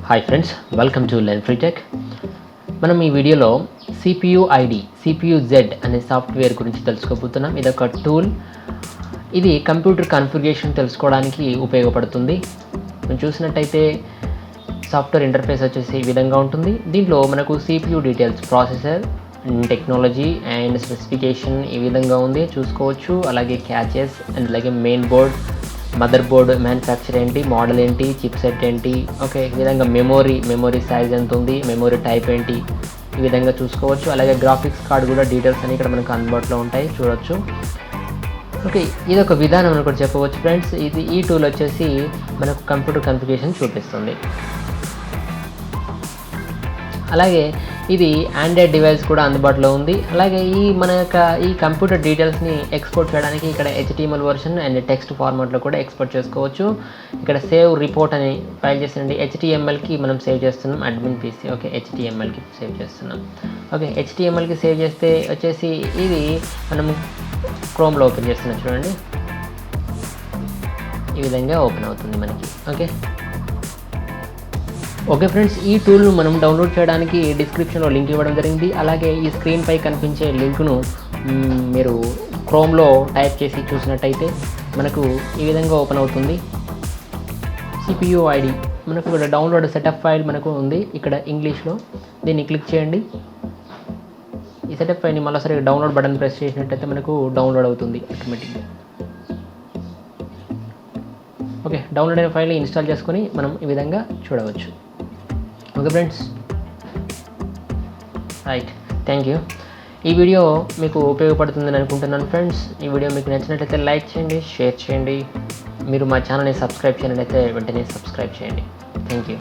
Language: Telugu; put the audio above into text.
Hi friends, welcome to learn free tech. మనం ఈ వీడియోలో CPU ID, CPU Z అనే సాఫ్ట్వేర్ గురించి తెలుసుకోబోతున్నాం. ఇదొక టూల్. ఇది కంప్యూటర్ కాన్ఫిగరేషన్ తెలుసుకోవడానికి ఉపయోగపడుతుంది. మనం చూసినట్టయితే సాఫ్ట్వేర్ ఇంటర్ఫేస్ వచ్చేసి ఈ విధంగా ఉంటుంది. దీంట్లో మనకు CPU details, processor, technology and specification ఈ విధంగా ఉంది చూసుకోవచ్చు. అలాగే క్యాచెస్ అండ్ అలాగే main board, mother board manufacture ఏంటి, మోడల్ ఏంటి, చిప్ సెట్ ఏంటి, ఓకే ఈ విధంగా మెమొరీ సైజ్ ఎంత ఉంది, మెమొరీ టైప్ ఏంటి ఈ విధంగా చూసుకోవచ్చు. అలాగే గ్రాఫిక్స్ కార్డ్ కూడా డీటెయిల్స్ అని ఇక్కడ మనకు అందుబాటులో ఉంటాయి, చూడొచ్చు. ఓకే, ఇది ఒక విధానం అని కూడా చెప్పవచ్చు ఫ్రెండ్స్. ఈ టూల్ వచ్చేసి మనకు కంప్యూటర్ కాన్ఫిగరేషన్ చూపిస్తుంది. అలాగే ఇది ఆండ్రాయిడ్ డివైస్ కూడా అందుబాటులో ఉంది. అలాగే మన యొక్క ఈ కంప్యూటర్ డీటెయిల్స్ని ఎక్స్పోర్ట్ చేయడానికి ఇక్కడ HTML వర్షన్ అండ్ టెక్స్ట్ ఫార్మాట్లో కూడా ఎక్స్పోర్ట్ చేసుకోవచ్చు. ఇక్కడ సేవ్ రిపోర్ట్ అని ఫైల్ చేసినండి. HTMLకి మనం సేవ్ చేస్తున్నాం, అడ్మిన్ PC. ఓకే, HTMLకి సేవ్ చేస్తున్నాం. ఓకే, HTMLకి సేవ్ చేస్తే వచ్చేసి ఇది మనం క్రోమ్లో ఓపెన్ చేస్తున్నాం. చూడండి, ఈ విధంగా ఓపెన్ అవుతుంది మనకి. ఓకే ఫ్రెండ్స్, ఈ టూల్ను మనం డౌన్లోడ్ చేయడానికి డిస్క్రిప్షన్లో లింక్ ఇవ్వడం జరిగింది. అలాగే ఈ స్క్రీన్పై కనిపించే లింక్ను మీరు క్రోమ్లో టైప్ చేసి చూసినట్టయితే మనకు ఈ విధంగా ఓపెన్ అవుతుంది. CPU ID మనకు ఇక్కడ డౌన్లోడ్ సెటప్ ఫైల్ మనకు ఉంది ఇక్కడ ఇంగ్లీష్లో. దీన్ని క్లిక్ చేయండి. ఈ సెటప్ ఫైల్ని మరోసారి డౌన్లోడ్ బటన్ ప్రెస్ చేసినట్టయితే మనకు డౌన్లోడ్ అవుతుంది ఆటోమేటిక్గా. ఓకే, డౌన్లోడ్ అయిన ఫైల్ని ఇన్స్టాల్ చేసుకొని మనం ఈ విధంగా చూడవచ్చు. Okay friends, right, thank you. ఈ వీడియో మీకు ఉపయోగపడుతుందని అనుకుంటున్నాను ఫ్రెండ్స్. ఈ వీడియో మీకు నచ్చినట్లయితే లైక్ చేయండి, షేర్ చేయండి. మీరు మా ఛానల్ని సబ్స్క్రైబ్ చేయనట్లయితే వెంటనే సబ్స్క్రైబ్ చేయండి. Thank you.